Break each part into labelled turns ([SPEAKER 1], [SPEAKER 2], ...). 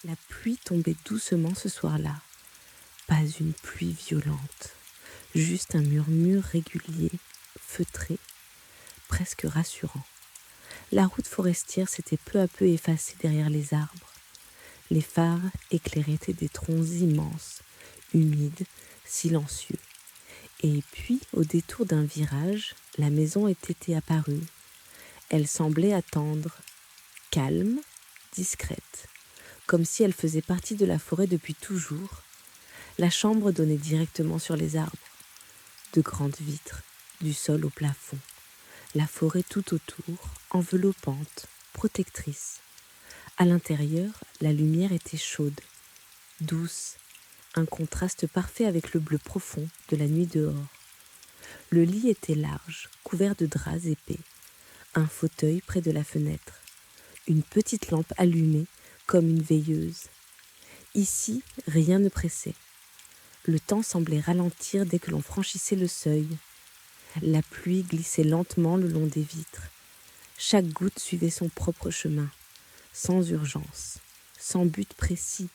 [SPEAKER 1] La pluie tombait doucement ce soir-là. Pas une pluie violente, juste un murmure régulier, feutré, presque rassurant. La route forestière s'était peu à peu effacée derrière les arbres. Les phares éclairaient des troncs immenses, humides, silencieux. Et puis, au détour d'un virage, la maison était apparue. Elle semblait attendre, calme, discrète, comme si elle faisait partie de la forêt depuis toujours. La chambre donnait directement sur les arbres, de grandes vitres, du sol au plafond, la forêt tout autour, enveloppante, protectrice. À l'intérieur, la lumière était chaude, douce, un contraste parfait avec le bleu profond de la nuit dehors. Le lit était large, couvert de draps épais, un fauteuil près de la fenêtre, une petite lampe allumée comme une veilleuse. Ici, rien ne pressait. Le temps semblait ralentir dès que l'on franchissait le seuil. La pluie glissait lentement le long des vitres. Chaque goutte suivait son propre chemin, sans urgence, sans but précis.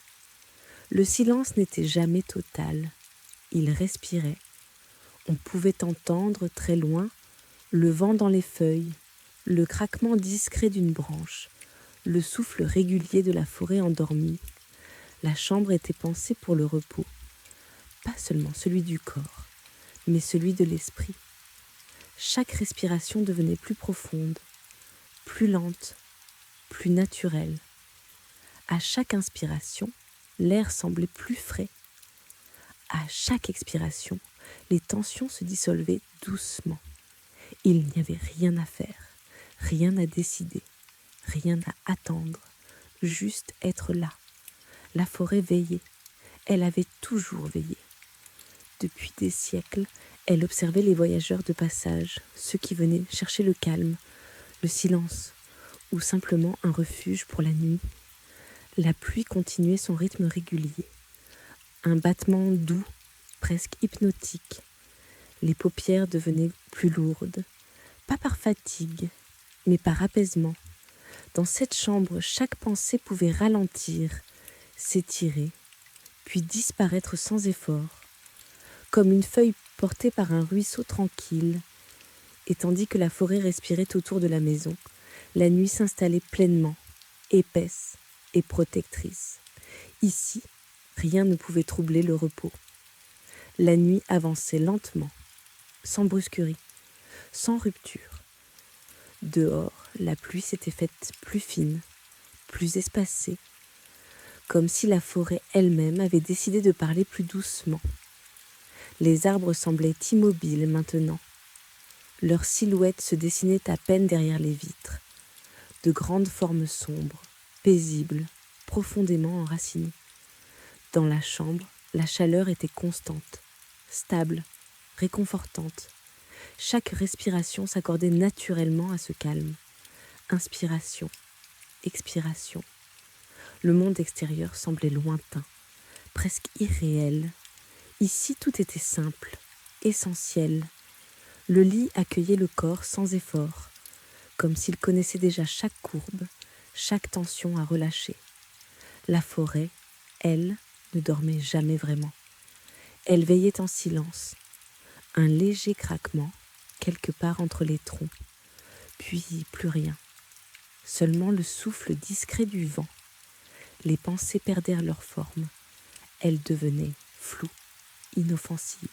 [SPEAKER 1] Le silence n'était jamais total. Il respirait. On pouvait entendre, très loin, le vent dans les feuilles, le craquement discret d'une branche, le souffle régulier de la forêt endormie. La chambre était pensée pour le repos, pas seulement celui du corps, mais celui de l'esprit. Chaque respiration devenait plus profonde, plus lente, plus naturelle. À chaque inspiration, l'air semblait plus frais. À chaque expiration, les tensions se dissolvaient doucement. Il n'y avait rien à faire, rien à décider, rien à attendre, juste être là. La forêt veillait. Elle avait toujours veillé. Depuis des siècles, elle observait les voyageurs de passage, ceux qui venaient chercher le calme, le silence, ou simplement un refuge pour la nuit. La pluie continuait son rythme régulier. Un battement doux, presque hypnotique. Les paupières devenaient plus lourdes, pas par fatigue, mais par apaisement. Dans cette chambre, chaque pensée pouvait ralentir, s'étirer, puis disparaître sans effort, comme une feuille portée par un ruisseau tranquille. Et tandis que la forêt respirait autour de la maison, la nuit s'installait pleinement, épaisse et protectrice. Ici, rien ne pouvait troubler le repos. La nuit avançait lentement, sans brusquerie, sans rupture. Dehors, la pluie s'était faite plus fine, plus espacée, comme si la forêt elle-même avait décidé de parler plus doucement. Les arbres semblaient immobiles maintenant. Leurs silhouettes se dessinaient à peine derrière les vitres. De grandes formes sombres, paisibles, profondément enracinées. Dans la chambre, la chaleur était constante, stable, réconfortante. Chaque respiration s'accordait naturellement à ce calme. Inspiration, expiration. Le monde extérieur semblait lointain, presque irréel. Ici, tout était simple, essentiel. Le lit accueillait le corps sans effort, comme s'il connaissait déjà chaque courbe, chaque tension à relâcher. La forêt, elle, ne dormait jamais vraiment. Elle veillait en silence, un léger craquement, quelque part entre les troncs, puis plus rien. Seulement le souffle discret du vent. Les pensées perdèrent leur forme. Elles devenaient floues, inoffensives.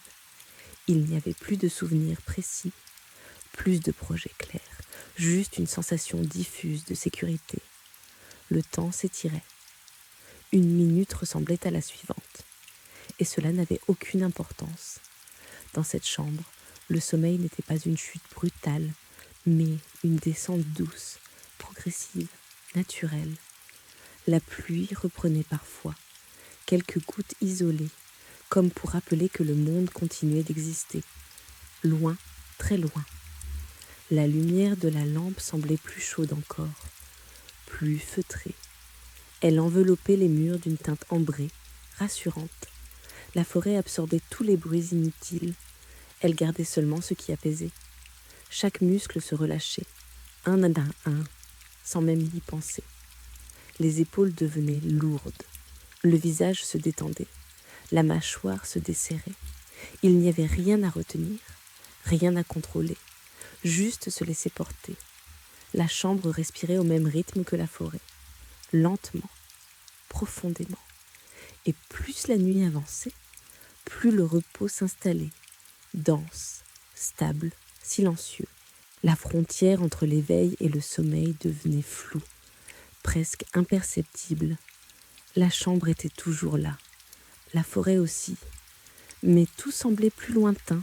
[SPEAKER 1] Il n'y avait plus de souvenirs précis, plus de projets clairs, juste une sensation diffuse de sécurité. Le temps s'étirait. Une minute ressemblait à la suivante. Et cela n'avait aucune importance. Dans cette chambre, le sommeil n'était pas une chute brutale, mais une descente douce, progressive, naturelle. La pluie reprenait parfois, quelques gouttes isolées, comme pour rappeler que le monde continuait d'exister. Loin, très loin. La lumière de la lampe semblait plus chaude encore, plus feutrée. Elle enveloppait les murs d'une teinte ambrée, rassurante. La forêt absorbait tous les bruits inutiles. Elle gardait seulement ce qui apaisait. Chaque muscle se relâchait, un à un, sans même y penser. Les épaules devenaient lourdes. Le visage se détendait. La mâchoire se desserrait. Il n'y avait rien à retenir, rien à contrôler, juste se laisser porter. La chambre respirait au même rythme que la forêt, lentement, profondément. Et plus la nuit avançait, plus le repos s'installait, dense, stable, silencieux. La frontière entre l'éveil et le sommeil devenait floue, presque imperceptible. La chambre était toujours là, la forêt aussi, mais tout semblait plus lointain,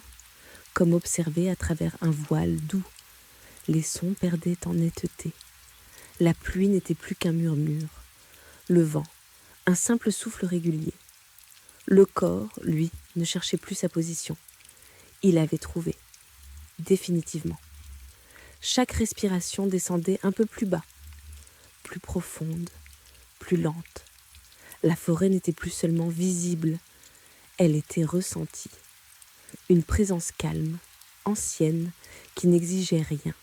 [SPEAKER 1] comme observé à travers un voile doux. Les sons perdaient en netteté. La pluie n'était plus qu'un murmure. Le vent, un simple souffle régulier. Le corps, lui, ne cherchait plus sa position. Il avait trouvé, définitivement. Chaque respiration descendait un peu plus bas, plus profonde, plus lente. La forêt n'était plus seulement visible, elle était ressentie. Une présence calme, ancienne, qui n'exigeait rien,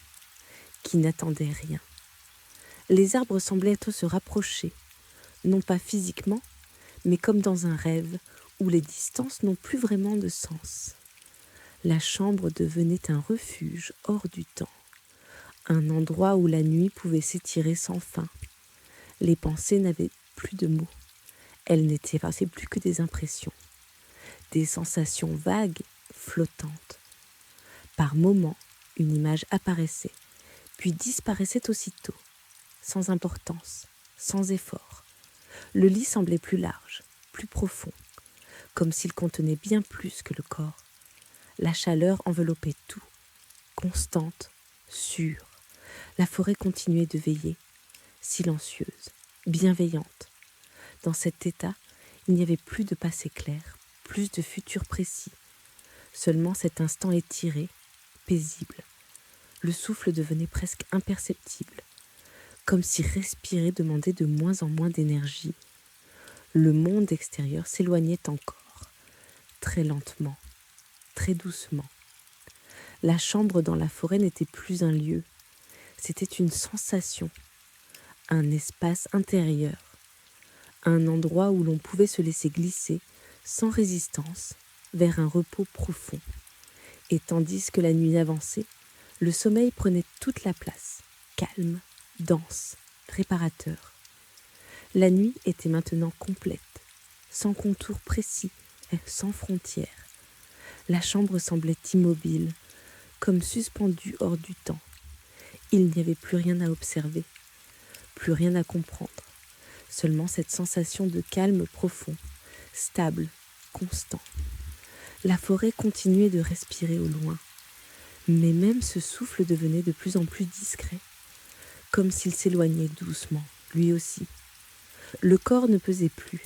[SPEAKER 1] qui n'attendait rien. Les arbres semblaient se rapprocher, non pas physiquement, mais comme dans un rêve où les distances n'ont plus vraiment de sens. La chambre devenait un refuge hors du temps, un endroit où la nuit pouvait s'étirer sans fin. Les pensées n'avaient plus de mots, elles n'étaient plus que des impressions, des sensations vagues, flottantes. Par moments, une image apparaissait, puis disparaissait aussitôt, sans importance, sans effort. Le lit semblait plus large, plus profond, comme s'il contenait bien plus que le corps. La chaleur enveloppait tout, constante, sûre. La forêt continuait de veiller, silencieuse, bienveillante. Dans cet état, il n'y avait plus de passé clair, plus de futur précis. Seulement cet instant étiré, paisible. Le souffle devenait presque imperceptible, comme si respirer demandait de moins en moins d'énergie. Le monde extérieur s'éloignait encore, très lentement, très doucement. La chambre dans la forêt n'était plus un lieu, c'était une sensation, un espace intérieur, un endroit où l'on pouvait se laisser glisser sans résistance vers un repos profond. Et tandis que la nuit avançait, le sommeil prenait toute la place, calme, dense, réparateur. La nuit était maintenant complète, sans contour précis et sans frontières. La chambre semblait immobile, comme suspendue hors du temps. Il n'y avait plus rien à observer, plus rien à comprendre, seulement cette sensation de calme profond, stable, constant. La forêt continuait de respirer au loin, mais même ce souffle devenait de plus en plus discret, comme s'il s'éloignait doucement, lui aussi. Le corps ne pesait plus,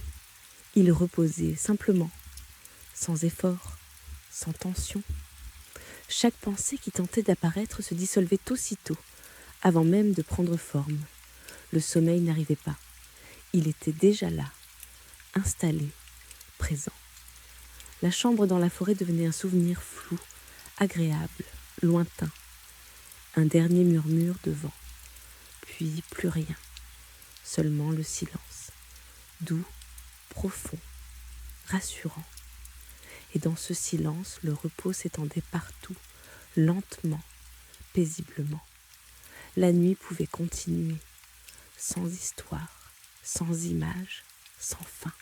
[SPEAKER 1] il reposait simplement, sans effort, sans tension. Chaque pensée qui tentait d'apparaître se dissolvait aussitôt, avant même de prendre forme. Le sommeil n'arrivait pas, il était déjà là, installé, présent. La chambre dans la forêt devenait un souvenir flou, agréable, lointain. Un dernier murmure de vent, puis plus rien, seulement le silence, doux, profond, rassurant. Et dans ce silence, le repos s'étendait partout, lentement, paisiblement. La nuit pouvait continuer, sans histoire, sans image, sans fin.